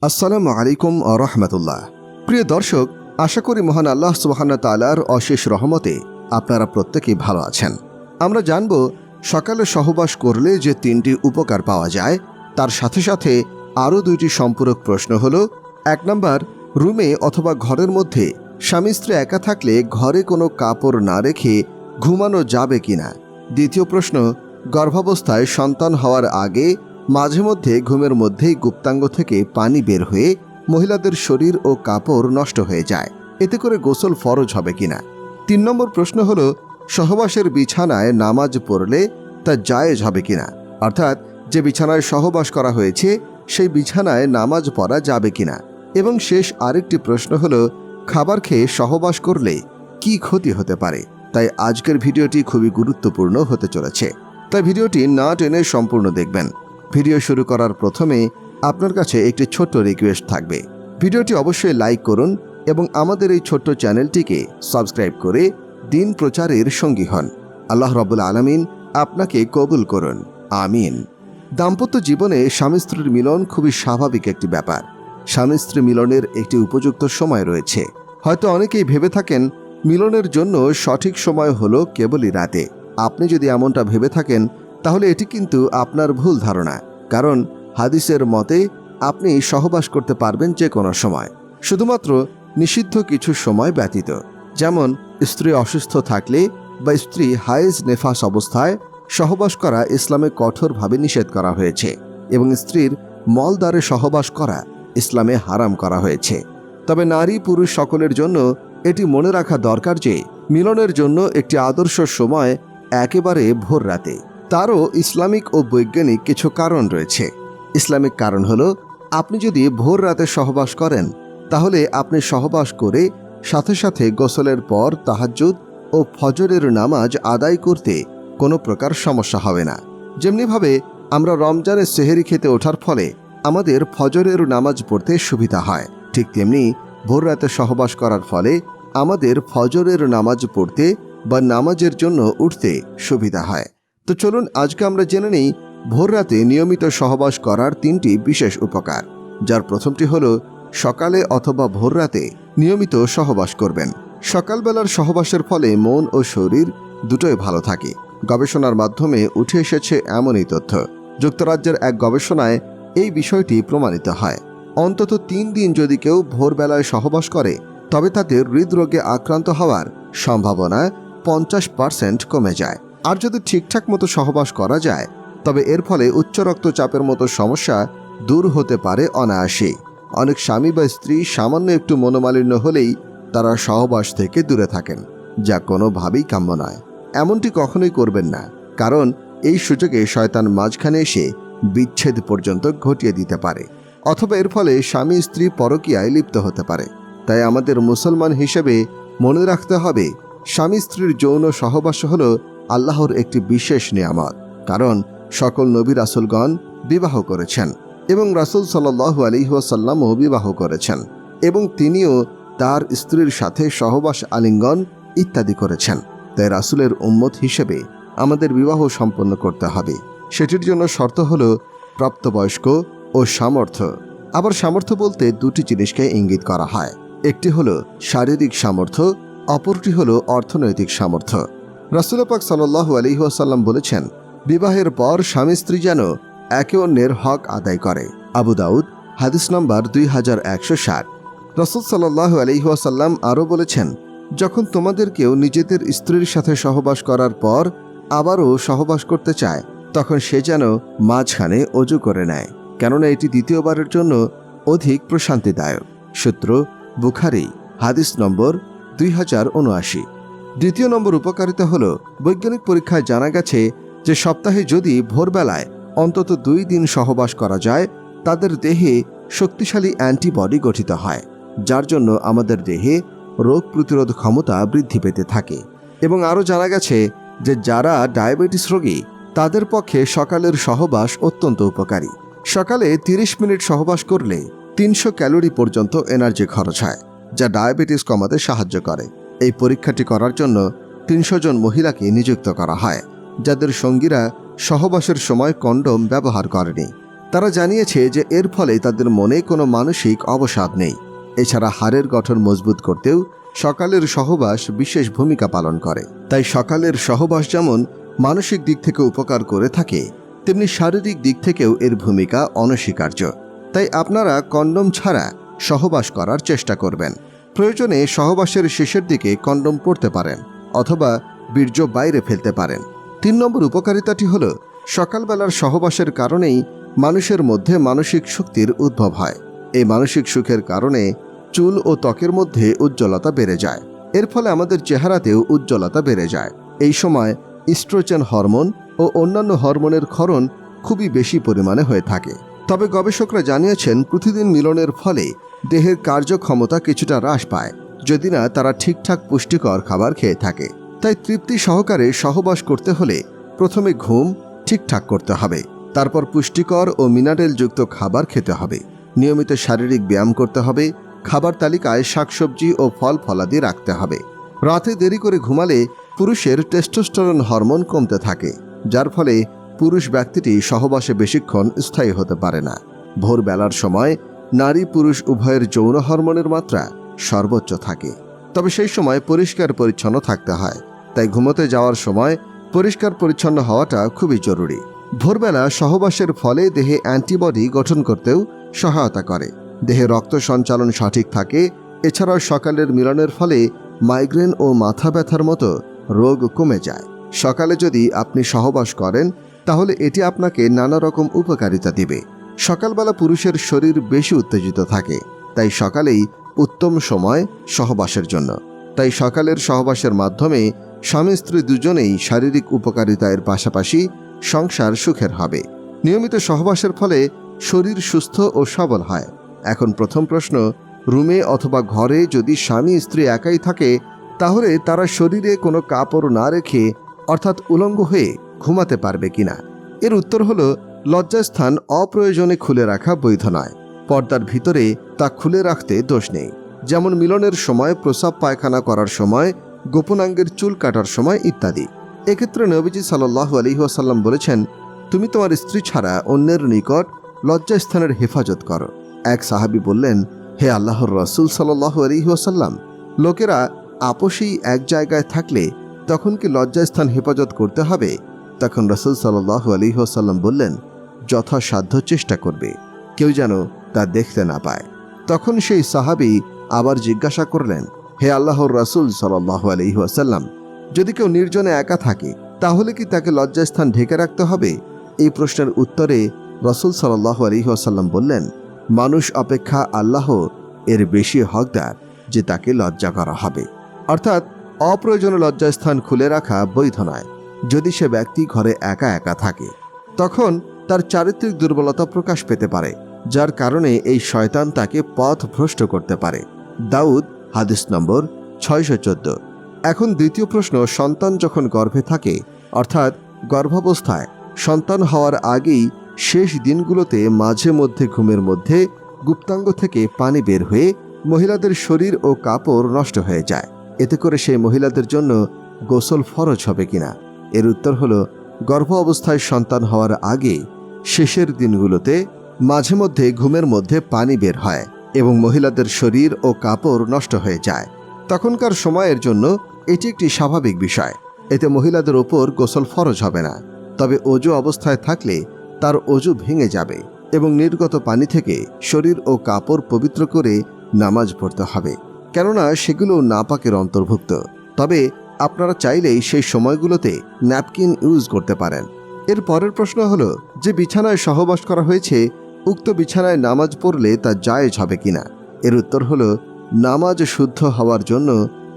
আসসালামু আলাইকুম রহমতুল্লাহ। প্রিয় দর্শক, আশা করি মহান আল্লাহ সুবহানাহু ওয়া তাআলার অশেষ রহমতে আপনারা প্রত্যেকেই ভালো আছেন। আমরা জানব সকালে সহবাস করলে যে 3টি উপকার পাওয়া যায়, তার সাথে সাথে আরও 2টি সম্পূরক প্রশ্ন হলো: 1 নম্বর, রুমে অথবা ঘরের মধ্যে স্বামী স্ত্রী একা থাকলে ঘরে কোনো কাপড় না রেখে ঘুমানো যাবে কিনা। 2য় প্রশ্ন, গর্ভাবস্থায় সন্তান হওয়ার আগে মাঝে মধ্যে ঘুমের মধ্যেই গুপ্তাঙ্গ থেকে পানি বের হয়ে মহিলাদের শরীর ও কাপড় নষ্ট হয়ে যায়, এতে করে গোসল ফরজ হবে কিনা। 3 নম্বর প্রশ্ন হলো, সহবাসের বিছানায় নামাজ পড়লে তা জায়েজ হবে কিনা, অর্থাৎ যে বিছানায় সহবাস করা হয়েছে সেই বিছানায় নামাজ পড়া যাবে কিনা। এবং শেষ আরেকটি প্রশ্ন হলো, খাবার খেয়ে সহবাস করলে কি ক্ষতি হতে পারে। তাই আজকের ভিডিওটি খুবই গুরুত্বপূর্ণ হতে চলেছে, তাই ভিডিওটি না টেনে সম্পূর্ণ দেখবেন। ভিডিও শুরু করার প্রথমে আপনার কাছে একটি ছোট্ট রিকোয়েস্ট থাকবে, ভিডিওটি অবশ্যই লাইক করুন এবং আমাদের এই ছোট্ট চ্যানেলটিকে সাবস্ক্রাইব করে দিন প্রচারের সঙ্গী হন। আল্লাহ রাব্বুল আলামিন আপনাকে কবুল করুন, আমিন। দাম্পত্য জীবনে স্বামী স্ত্রীর মিলন খুবই স্বাভাবিক একটি ব্যাপার। স্বামী স্ত্রী মিলনের একটি উপযুক্ত সময় রয়েছে। হয়তো অনেকেই ভেবে থাকেন মিলনের জন্য সঠিক সময় হলো কেবলই রাতে। আপনি যদি এমনটা ভেবে থাকেন তাহলে এটি কিন্তু আপনার ভুল ধারণা, কারণ হাদিসের মতে আপনি সহবাস করতে পারবেন যে কোনো সময়, শুধুমাত্র নিষিদ্ধ কিছু সময় ব্যতীত। যেমন স্ত্রী অসুস্থ থাকলে বা স্ত্রী হায়েজ নেফাস অবস্থায় সহবাস করা ইসলামে কঠোরভাবে নিষেধ করা হয়েছে এবং স্ত্রীর মলদ্বারে সহবাস করা ইসলামে হারাম করা হয়েছে। তবে নারী পুরুষ সকলের জন্য এটি মনে রাখা দরকার যে মিলনের জন্য একটি আদর্শ সময় একেবারে ভোর রাতে। তারও ইসলামিক ও বৈজ্ঞানিক কিছু কারণ রয়েছে। ইসলামিক কারণ হলো, আপনি যদি ভোর রাতে সহবাস করেন তাহলে আপনি সহবাস করে সাথে সাথে গোসলের পর তাহাজ্জুদ ও ফজরের নামাজ আদায় করতে কোনো প্রকার সমস্যা হবে না। যেমনিভাবে আমরা রমজানের সেহেরি খেতে ওঠার ফলে আমাদের ফজরের নামাজ পড়তে সুবিধা হয়, ঠিক তেমনি ভোর রাতে সহবাস করার ফলে আমাদের ফজরের নামাজ পড়তে বা নামাজের জন্য উঠতে সুবিধা হয়। তো চলুন আজকে আমরা জেনে নিই ভোর রাতে নিয়মিত সহবাস করার 3টি বিশেষ উপকার, যার প্রথমটি হলো সকালে অথবা ভোর রাতে নিয়মিত সহবাস করবেন। সকালবেলার সহবাসের ফলে মন ও শরীর দুটোই ভালো থাকে। গবেষণার মাধ্যমে উঠে এসেছে এমনই তথ্য। যুক্তরাজ্যের এক গবেষণায় এই বিষয়টি প্রমাণিত হয়। অন্তত 3 দিন যদি কেউ ভোরবেলায় সহবাস করে তবে তাদের হৃদরোগে আক্রান্ত হওয়ার সম্ভাবনা 50% কমে যায়। আর যদি ঠিকঠাক মতো সহবাস করা যায় তবে এর ফলে উচ্চ রক্তচাপের মতো সমস্যা দূর হতে পারে অনায়াসেই। অনেক স্বামী বা স্ত্রী সামান্য একটু মনোমালিন্য হলেই তারা সহবাস থেকে দূরে থাকেন, যা কোনোভাবেই কাম্য নয়। এমনটি কখনোই করবেন না, কারণ এই সুযোগে শয়তান মাঝখানে এসে বিচ্ছেদ পর্যন্ত ঘটিয়ে দিতে পারে, অথবা এর ফলে স্বামী স্ত্রী পরকীয়ায় লিপ্ত হতে পারে। তাই আমাদের মুসলমান হিসেবে মনে রাখতে হবে, স্বামী স্ত্রীর যৌন সহবাস হল আল্লাহর একটি বিশেষ নিয়ামত, কারণ সকল নবী রাসূলগণ বিবাহ করেছেন এবং রাসূল সাল্লাল্লাহু আলাইহি ওয়াসাল্লামও বিবাহ করেছেন এবং তিনিও তার স্ত্রীর সাথে সহবাস আলিঙ্গন ইত্যাদি করেছেন। তাই রাসূলের উম্মত হিসেবে আমাদের বিবাহ সম্পন্ন করতে হবে। সেটির জন্য শর্ত হলো প্রাপ্তবয়স্ক ও সামর্থ্য। আবার সামর্থ্য বলতে 2টি জিনিসকে ইঙ্গিত করা হয়, একটি হলো শারীরিক সামর্থ্য, অপরটি হলো অর্থনৈতিক সামর্থ্য। রাসূল পাক সাল্লাল্লাহু আলাইহি ওয়াসাল্লাম বলেছেন, বিবাহের পর স্বামী স্ত্রী যেন একে অন্যের হক আদায় করে। আবু দাউদ, হাদিস নম্বর 2160। রাসূল সাল্লাল্লাহু আলাইহি ওয়াসাল্লাম আরও বলেছেন, যখন তোমাদের কেউ নিজেদের স্ত্রীর সাথে সহবাস করার পর আবারও সহবাস করতে চায় তখন সে যেন মাঝখানে ওযু করে নেয়, কেননা এটি দ্বিতীয়বারের জন্য অধিক প্রশান্তিদায়ক। সূত্র বুখারী, হাদিস নম্বর 2079। 2য় নম্বর উপকারিতা হল, বৈজ্ঞানিক পরীক্ষায় জানা গেছে যে সপ্তাহে যদি ভোরবেলায় অন্তত 2 দিন সহবাস করা যায় তাদের দেহে শক্তিশালী অ্যান্টিবডি গঠিত হয়, যার জন্য আমাদের দেহে রোগ প্রতিরোধ ক্ষমতা বৃদ্ধি পেতে থাকে। এবং আরও জানা গেছে যে যারা ডায়াবেটিস রোগী তাদের পক্ষে সকালের সহবাস অত্যন্ত উপকারী। সকালে 30 মিনিট সহবাস করলে 300 ক্যালোরি পর্যন্ত এনার্জি খরচ হয়, যা ডায়াবেটিস কমাতে সাহায্য করে। এই পরীক্ষাটি করার জন্য 300 জন মহিলাকে নিযুক্ত করা হয়, যাদের সঙ্গীরা সহবাসের সময় কন্ডোম ব্যবহার করেনি। তারা জানিয়েছে যে এর ফলে তাদের মনে কোনো মানসিক অবসাদ নেই। এছাড়া হাড়ের গঠন মজবুত করতেও সকালের সহবাস বিশেষ ভূমিকা পালন করে। তাই সকালের সহবাস যেমন মানসিক দিক থেকে উপকার করে থাকে, তেমনি শারীরিক দিক থেকেও এর ভূমিকা অনস্বীকার্য। তাই আপনারা কন্ডোম ছাড়া সহবাস করার চেষ্টা করবেন। প্রয়োজনে সহবাসের শেষের দিকে কন্ডোম পরতে পারেন অথবা বীর্য বাইরে ফেলতে পারেন। 3 নম্বর উপকারিতাটি হল সকালবেলার সহবাসের কারণেই মানুষের মধ্যে মানসিক শক্তির উদ্ভব হয়। এই মানসিক সুখের কারণে চুল ও ত্বকের মধ্যে উজ্জ্বলতা বেড়ে যায়। এর ফলে আমাদের চেহারাতেও উজ্জ্বলতা বেড়ে যায়। এই সময় ইস্ট্রোজেন হরমোন ও অন্যান্য হরমোনের ক্ষরণ খুবই বেশি পরিমাণে হয়ে থাকে। তবে গবেষকরা জানিয়েছেন প্রতিদিন মিলনের ফলে দেহের কার্যক্ষমতা কিছুটা হ্রাস পায়, যদি না তারা ঠিকঠাক পুষ্টিকর খাবার খেয়ে থাকে। তাই তৃপ্তি সহকারে সহবাস করতে হলে প্রথমে ঘুম ঠিকঠাক করতে হবে, তারপর পুষ্টিকর ও মিনারেলযুক্ত খাবার খেতে হবে, নিয়মিত শারীরিক ব্যায়াম করতে হবে, খাবার তালিকায় শাকসবজি ও ফল ফলাদি রাখতে হবে। রাতে দেরি করে ঘুমালে পুরুষের টেস্টোস্টেরন হরমোন কমতে থাকে, যার ফলে পুরুষ ব্যক্তিটি সহবাসে বেশিক্ষণ স্থায়ী হতে পারে না। ভোরবেলার সময় নারী পুরুষ উভয়ের যৌন হরমোনের মাত্রা সর্বোচ্চ থাকে। তবে সেই সময় পরিষ্কার পরিচ্ছন্ন থাকতে হয়। তাই ঘুমোতে যাওয়ার সময় পরিষ্কার পরিচ্ছন্ন হওয়াটা খুবই জরুরি। ভোরবেলা সহবাসের ফলে দেহে অ্যান্টিবডি গঠন করতেও সহায়তা করে, দেহে রক্ত সঞ্চালন সঠিক থাকে। এছাড়াও সকালের মিলনের ফলে মাইগ্রেন ও মাথা ব্যথার মতো রোগ কমে যায়। সকালে যদি আপনি সহবাস করেন তাহলে এটি আপনাকে নানা রকম উপকারিতা দিবে। সকালবেলা পুরুষের শরীর বেশি উত্তেজিত থাকে, তাই সকালেই উত্তম সময় সহবাসের জন্য। তাই সকালের সহবাসের মাধ্যমে স্বামী স্ত্রী দুজনেই শারীরিক উপকারিতার পাশাপাশি সংসার সুখের হবে। নিয়মিত সহবাসের ফলে শরীর সুস্থ ও সবল হয়। এখন প্রথম প্রশ্ন, রুমে অথবা ঘরে যদি স্বামী স্ত্রী একাই থাকে তাহলে তারা শরীরে কোনো কাপড় না রেখে অর্থাৎ উলঙ্গ হয়ে ঘুমাতে পারবে কিনা? এর উত্তর হলো লজ্জাস্থান অপ্রয়োজনে খুলে রাখা বৈধ নয়। পর্দার ভিতরে তা খুলে রাখতে দোষ নেই। যেমন মিলনের সময়, প্রস্রাব পায়খানা করার সময়, গোপনাঙ্গের চুল কাটার সময় ইত্যাদি। এক্ষেত্রে নবীজি সাল্লাল্লাহু আলাইহি ওয়াসাল্লাম বলেছেন, তুমি তোমার স্ত্রী ছাড়া অন্যের নিকট লজ্জাস্থানের হেফাজত করো। এক সাহাবী বললেন, হে আল্লাহর রাসূল সাল্লাল্লাহু আলাইহি ওয়াসাল্লাম, লোকেরা আপোষেই এক জায়গায় থাকলে তখন কি লজ্জাস্থান হেফাজত করতে হবে? তখন রাসূল সাল্লাল্লাহু আলাইহি ওয়াসাল্লাম বললেন, যথাসাধ্য চেষ্টা করবে, কেউ যেন তা দেখতে না পায়। তখন সেই সাহাবী আবার জিজ্ঞাসা করলেন, হে আল্লাহর রাসূল সাল্লাল্লাহু আলাইহি ওয়াসাল্লাম, যদি কেউ নির্জনে একা থাকে তাহলে কি তাকে লজ্জাস্থান ঢেকে রাখতে হবে? এই প্রশ্নের উত্তরে রাসূল সাল্লাল্লাহু আলাইহি ওয়াসাল্লাম বললেন, মানুষ অপেক্ষা আল্লাহ এর বেশি হকদার যে তাকে লজ্জা করা হবে। অর্থাৎ অপ্রয়োজনীয় লজ্জাস্থান খুলে রাখা বৈধ নয়। যদি সে ব্যক্তি ঘরে একা একা থাকে তখন তার চারিত্রিক দুর্বলতা প্রকাশ পেতে পারে, যার কারণে এই শয়তান তাকে পথ ভ্রষ্ট করতে পারে। দাউদ হাদিস নম্বর 614। এখন দ্বিতীয় প্রশ্ন, সন্তান যখন গর্ভে থাকে অর্থাৎ গর্ভাবস্থায় সন্তান হওয়ার আগেই শেষ দিনগুলোতে মাঝে মধ্যে ঘুমের মধ্যে গুপ্তাঙ্গ থেকে পানি বের হয়ে মহিলাদের শরীর ও কাপড় নষ্ট হয়ে যায়, এতে করে সেই মহিলাদের জন্য গোসল ফরজ হবে কিনা? এর উত্তর হলো, গর্ভ অবস্থায় সন্তান হওয়ার আগে শেষের দিনগুলোতে মাঝে মধ্যে ঘুমের মধ্যে পানি বের হয় এবং মহিলাদের শরীর ও কাপড় নষ্ট হয়ে যায়। তখনকার সময়ের জন্য এটি একটি স্বাভাবিক বিষয়। এতে মহিলাদের ওপর গোসল ফরজ হবে না। তবে অজু অবস্থায় থাকলে তার অজু ভেঙে যাবে এবং নির্গত পানি থেকে শরীর ও কাপড় পবিত্র করে নামাজ পড়তে হবে, কেননা সেগুলো নাপাকের অন্তর্ভুক্ত। তবে আপনারা চাইলেই সেই সময়গুলোতে ন্যাপকিন ইউজ করতে পারেন। এর পরের প্রশ্ন হলো, যে বিছানায় সহবাস করা হয়েছে উক্ত বিছানায় নামাজ পড়লে তা জায়েজ হবে কিনা? এর উত্তর হলো, নামাজ শুদ্ধ হওয়ার জন্য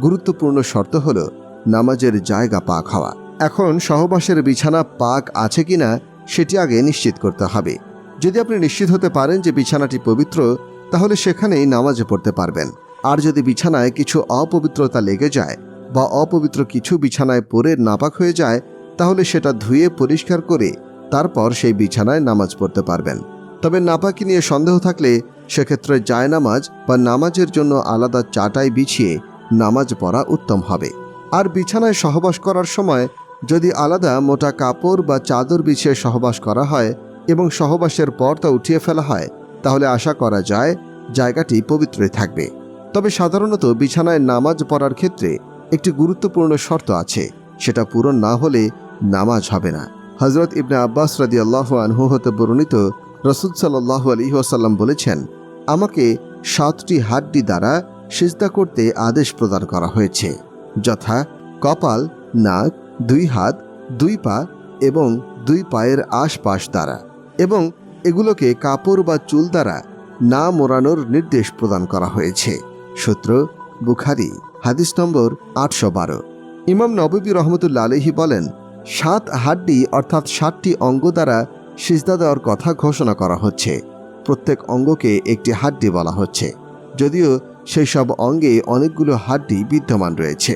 গুরুত্বপূর্ণ শর্ত হলো নামাজের জায়গা পাক হওয়া। এখন সহবাসের বিছানা পাক আছে কিনা সেটি আগে নিশ্চিত করতে হবে। যদি আপনি নিশ্চিত হতে পারেন যে বিছানাটি পবিত্র, তাহলে সেখানেই নামাজে পড়তে পারবেন। আর যদি বিছানায় কিছু অপবিত্রতা লেগে যায় বা অপবিত্র কিছু বিছানায় পড়ে নাপাক হয়ে যায়, তাহলে সেটা ধুয়ে পরিষ্কার করে তারপর সেই বিছানায় নামাজ পড়তে পারবেন। তবে নাপাকি নিয়ে সন্দেহ থাকলে সেক্ষেত্রে জায়নামাজ বা নামাজের জন্য আলাদা চাটাই বিছিয়ে নামাজ পড়া উত্তম হবে। আর বিছানায় সহবাস করার সময় যদি আলাদা মোটা কাপড় বা চাদর বিছিয়ে সহবাস করা হয় এবং সহবাসের পর তা উঠিয়ে ফেলা হয়, তাহলে আশা করা যায় জায়গাটি পবিত্রই থাকবে। তবে সাধারণত বিছানায় নামাজ পড়ার ক্ষেত্রে একটি গুরুত্বপূর্ণ শর্ত আছে, সেটা পূরণ না হলে নামাজ হবে না। হযরত ইবনে আব্বাস রাদিয়াল্লাহু আনহু হতে বর্ণিত, রাসূল সাল্লাল্লাহু আলাইহি ওয়াসাল্লাম বলেছেন, আমাকে 7টি হাড্ডি দ্বারা সিজদা করতে আদেশ প্রদান করা হয়েছে, যথা কপাল, নাক, 2 হাত, 2 পা এবং 2 পায়ের আশপাশ দ্বারা, এবং এগুলোকে কাপড় বা চুল দ্বারা না মোড়ানোর নির্দেশ প্রদান করা হয়েছে। সূত্র বুখারী, হাদিস নম্বর 812। ইমাম নববী রহমতুল্লাহ আলাইহি বলেন, 7 হাড্ডি অর্থাৎ 7টি অঙ্গ দ্বারা সিজদা দেওয়ার কথা ঘোষণা করা হচ্ছে। প্রত্যেক অঙ্গকে একটি হাড্ডি বলা হচ্ছে, যদিও সেই সব অঙ্গে অনেকগুলো হাড্ডি বিদ্যমান রয়েছে।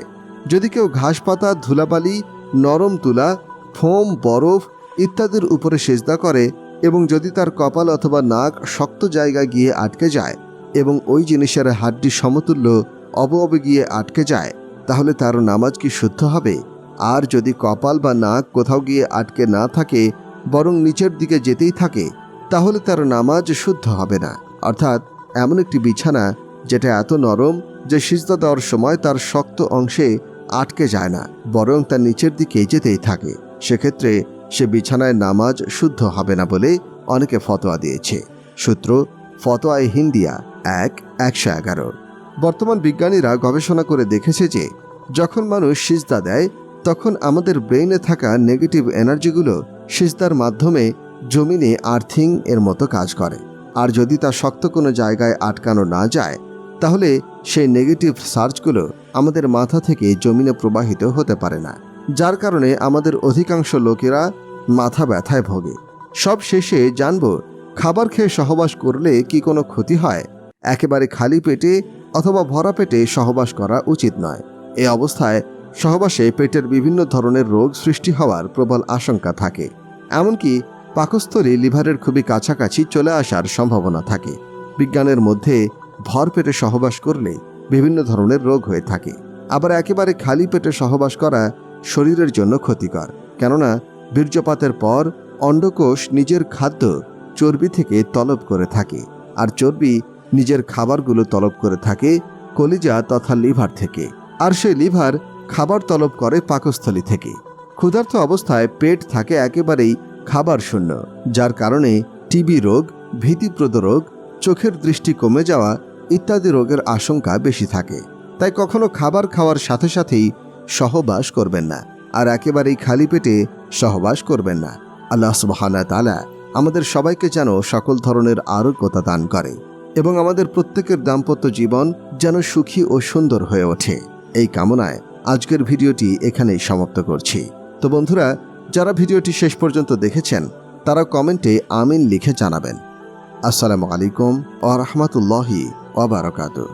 যদি কেউ ঘাস পাতা, ধুলাবালি, নরম তুলা, ফোম, বরফ ইত্যাদির উপরে সিজদা করে এবং যদি তার কপাল অথবা নাক শক্ত জায়গায় গিয়ে আটকে যায় এবং ওই জিনিসের হাড্ডি সমতুল্য অবয়বে গিয়ে আটকে যায়, তাহলে তার নামাজ কি শুদ্ধ হবে? আর যদি কপাল বা নাক কোথাও গিয়ে আটকে না থাকে, বরং নিচের দিকে যেতেই থাকে, তাহলে তার নামাজ শুদ্ধ হবে না। অর্থাৎ এমন একটি বিছানা যেটা এত নরম যে সিজদা দেওয়ার সময় তার শক্ত অংশে আটকে যায় না, বরং তার নিচের দিকে যেতেই থাকে, সেক্ষেত্রে সে বিছানায় নামাজ শুদ্ধ হবে না বলে অনেকে ফতোয়া দিয়েছে। সূত্র ফতোয়ায়ে হিন্দিয়া 1/111। বর্তমান বিজ্ঞানীরা গবেষণা করে দেখেছে যে যখন মানুষ সিজদা দেয়, তখন আমাদের ব্রেইনে থাকা নেগেটিভ এনার্জিগুলো সিজদার মাধ্যমে জমিনে আর্থিং এর মতো কাজ করে। আর যদি তা শক্ত কোনো জায়গায় আটকানো না যায়, তাহলে সেই নেগেটিভ সার্জগুলো আমাদের মাথা থেকে জমিনে প্রবাহিত হতে পারে না, যার কারণে আমাদের অধিকাংশ লোকেরা মাথা ব্যথায় ভোগে। সব শেষে জানব, খাবার খেয়ে সহবাস করলে কি কোনো ক্ষতি হয়? একেবারে খালি পেটে অথবা ভরা পেটে সহবাস করা উচিত নয়। এই অবস্থায় সহবাসে পেটের বিভিন্ন ধরনের রোগ সৃষ্টি হওয়ার প্রবল আশঙ্কা থাকে। এমনকি পাকস্থলী লিভারের খুবই কাছাকাছি চলে আসার সম্ভাবনা থাকে। বিজ্ঞানের মধ্যে ভর পেটে সহবাস করলে বিভিন্ন ধরনের রোগ হয়ে থাকে। আবার একেবারে খালি পেটে সহবাস করা শরীরের জন্য ক্ষতিকর, কেননা বীর্যপাতের পর অন্ডকোষ নিজের খাদ্য চর্বি থেকে তলব করে থাকে, আর চর্বি নিজের খাবারগুলো তলব করে থাকে কলিজা তথা লিভার থেকে, আর সেই লিভার খাবার তলব করে পাকস্থলী থেকে। ক্ষুধার্ত অবস্থায় পেট থাকে একেবারেই খাবার শূন্য, যার কারণে টিবি রোগ, ভীতিপ্রদ রোগ, চোখের দৃষ্টি কমে যাওয়া ইত্যাদি রোগের আশঙ্কা বেশি থাকে। তাই কখনো খাবার খাওয়ার সাথে সাথেই সহবাস করবেন না, আর একেবারেই খালি পেটে সহবাস করবেন না। আল্লাহ সুবহানাহু ওয়া তাআলা আমাদের সবাইকে যেন সকল ধরনের আরোগ্যতা দান করে এবং আমাদের প্রত্যেকের দাম্পত্য জীবন যেন সুখী ও সুন্দর হয়ে ওঠে, এই কামনায় আজকের ভিডিওটি এখানেই সমাপ্ত করছি। তো বন্ধুরা, যারা ভিডিওটি শেষ পর্যন্ত দেখেছেন তারা কমেন্টে আমিন লিখে জানাবেন। আসসালামু আলাইকুম ওয়া রাহমাতুল্লাহি ওয়া বারাকাতুহু।